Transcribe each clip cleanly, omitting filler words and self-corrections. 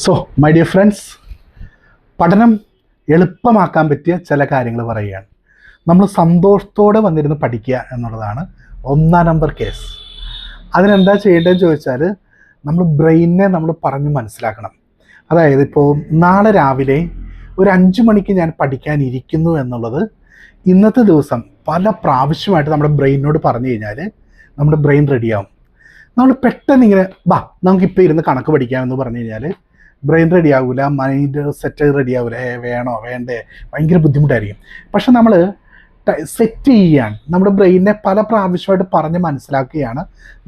So my dear friends, പഠനം എളുപ്പമാക്കാൻ പറ്റിയ ചില കാര്യങ്ങൾ പറയുകയാണ്. നമ്മൾ സന്തോഷത്തോടെ വന്നിരുന്ന് പഠിക്കുക എന്നുള്ളതാണ് ഒന്നാം നമ്പർ കേസ്. അതിനെന്താ ചെയ്യേണ്ടതെന്ന് ചോദിച്ചാൽ, നമ്മൾ ബ്രെയിനിനെ നമ്മൾ പറഞ്ഞ് മനസ്സിലാക്കണം. അതായത് ഇപ്പോൾ നാളെ രാവിലെ ഒരു 5 മണിക്ക് ഞാൻ പഠിക്കാനിരിക്കുന്നു എന്നുള്ളത് ഇന്നത്തെ ദിവസം പല പ്രാവശ്യമായിട്ട് നമ്മുടെ ബ്രെയിനോട് പറഞ്ഞു കഴിഞ്ഞാൽ നമ്മുടെ ബ്രെയിൻ റെഡിയാവും. നമ്മൾ പെട്ടെന്ന് ഇങ്ങനെ നമുക്കിപ്പോൾ ഇരുന്ന് കണക്ക് പഠിക്കാമെന്ന് പറഞ്ഞു കഴിഞ്ഞാൽ ബ്രെയിൻ റെഡി ആകില്ല, മൈൻഡ് സെറ്റ് റെഡി ആകില്ല, വേണോ വേണ്ടേ, ഭയങ്കര ബുദ്ധിമുട്ടായിരിക്കും. പക്ഷെ നമ്മൾ സെറ്റ് ചെയ്യുകയാണ്, നമ്മുടെ ബ്രെയിനിനെ പല പ്രാവശ്യമായിട്ട് പറഞ്ഞ് മനസ്സിലാക്കുകയാണ്.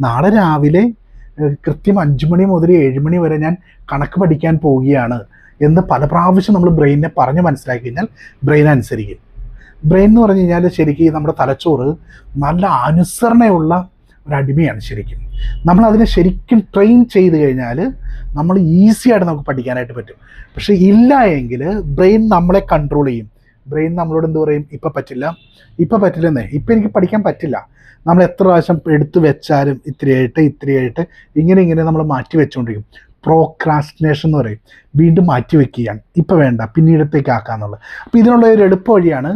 നാളെ രാവിലെ കൃത്യം 5 മണി മുതൽ 7 മണി വരെ ഞാൻ കണക്ക് പഠിക്കാൻ പോവുകയാണ് എന്ന് പല പ്രാവശ്യം നമ്മൾ ബ്രെയിനിനെ പറഞ്ഞ് മനസ്സിലാക്കി കഴിഞ്ഞാൽ ബ്രെയിൻ അനുസരിക്കും. ബ്രെയിൻ എന്ന് പറഞ്ഞു കഴിഞ്ഞാൽ ശരിക്കും നമ്മുടെ തലച്ചോറ് നല്ല അനുസരണയുള്ള ഒരു അടിമയാണ്. ശരിക്കും നമ്മളതിനെ ശരിക്കും ട്രെയിൻ ചെയ്ത് കഴിഞ്ഞാൽ നമ്മൾ ഈസിയായിട്ട് നമുക്ക് പഠിക്കാനായിട്ട് പറ്റും. പക്ഷേ ഇല്ല എങ്കിൽ ബ്രെയിൻ നമ്മളെ കൺട്രോൾ ചെയ്യും. ബ്രെയിൻ നമ്മളോട് എന്ത് പറയും? ഇപ്പം പറ്റില്ലെന്നേ, ഇപ്പം എനിക്ക് പഠിക്കാൻ പറ്റില്ല. നമ്മൾ എത്ര പ്രാവശ്യം എടുത്ത് വെച്ചാലും ഇത്രയായിട്ട് ഇങ്ങനെ നമ്മൾ മാറ്റി വെച്ചുകൊണ്ടിരിക്കും. പ്രോക്രാസ്റ്റിനേഷൻ എന്ന് പറയും, വീണ്ടും മാറ്റി വെക്കുകയാണ്, ഇപ്പം വേണ്ട പിന്നീടത്തേക്ക് ആക്കാന്നുള്ളത്. അപ്പോൾ ഇതിനുള്ള ഒരു എളുപ്പ വഴിയാണ്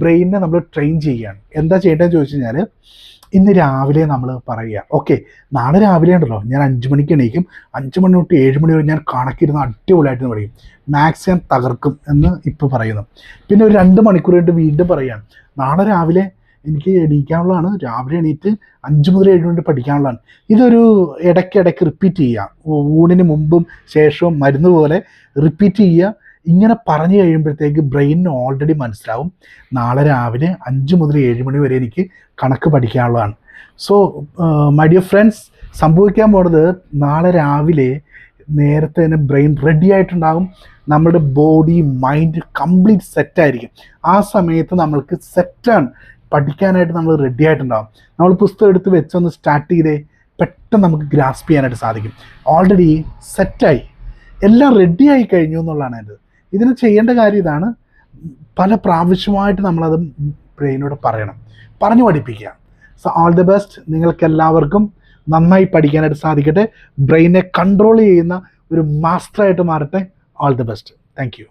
ബ്രെയിനിനെ നമ്മൾ ട്രെയിൻ ചെയ്യുകയാണ്. എന്താ ചെയ്യേണ്ടതെന്ന് ചോദിച്ചു കഴിഞ്ഞാൽ, ഇന്ന് രാവിലെ നമ്മൾ പറയുക, ഓക്കെ നാളെ രാവിലെ ഉണ്ടല്ലോ ഞാൻ 5 മണിക്ക് എണീക്കും, 5 മണി തൊട്ട് 7 മണി വരെ ഞാൻ കണക്കിരുന്ന് അടിപൊളിയായിട്ട് പറയും, മാത്സ് ഞാൻ തകർക്കും എന്ന് ഇപ്പോൾ പറയുന്നു. പിന്നെ ഒരു 2 മണിക്കൂർ കഴിഞ്ഞിട്ട് വീണ്ടും പറയുകയാണ്, നാളെ രാവിലെ എനിക്ക് എണീക്കാനുള്ളതാണ്, രാവിലെ എണീറ്റ് 5 മുതൽ 7 മണി പഠിക്കാനുള്ളതാണ്. ഇതൊരു ഇടയ്ക്കിടയ്ക്ക് റിപ്പീറ്റ് ചെയ്യുക, ഊണിന് മുമ്പും ശേഷവും മരുന്ന് പോലെ റിപ്പീറ്റ് ചെയ്യുക. ഇങ്ങനെ പറഞ്ഞു കഴിയുമ്പോഴത്തേക്ക് ബ്രെയിനിന് ഓൾറെഡി മനസ്സിലാവും നാളെ രാവിലെ 5 മുതൽ 7 മണി വരെ എനിക്ക് കണക്ക് പഠിക്കാനുള്ളതാണ്. സോ മൈ ഡിയർ ഫ്രണ്ട്സ്, സംഭവിക്കാൻ പോകുന്നത് നാളെ രാവിലെ നേരത്തെ തന്നെ ബ്രെയിൻ റെഡി ആയിട്ടുണ്ടാകും. നമ്മുടെ ബോഡി മൈൻഡ് കംപ്ലീറ്റ് സെറ്റായിരിക്കും. ആ സമയത്ത് നമ്മൾക്ക് സെറ്റാണ്, പഠിക്കാനായിട്ട് നമ്മൾ റെഡി ആയിട്ടുണ്ടാകും. നമ്മൾ പുസ്തകം എടുത്ത് വെച്ചൊന്ന് സ്റ്റാർട്ട് ചെയ്തേ പെട്ടെന്ന് നമുക്ക് ഗ്രാസ്പ് ചെയ്യാനായിട്ട് സാധിക്കും. ഓൾറെഡി സെറ്റായി, എല്ലാം റെഡിയായി കഴിഞ്ഞു എന്നുള്ളതാണ് ഇത്. ഇതിന് ചെയ്യേണ്ട കാര്യം ഇതാണ്, പല പ്രാവശ്യമായിട്ട് നമ്മളത് ബ്രെയിനോട് പറഞ്ഞു പഠിപ്പിക്കുക. സോ ഓൾ ദി ബെസ്റ്റ്, നിങ്ങൾക്ക് എല്ലാവർക്കും നന്നായി പഠിക്കാനായിട്ട് സാധിക്കട്ടെ. ബ്രെയിനെ കൺട്രോൾ ചെയ്യുന്ന ഒരു മാസ്റ്ററായിട്ട് മാറട്ടെ. All the best. Thank you.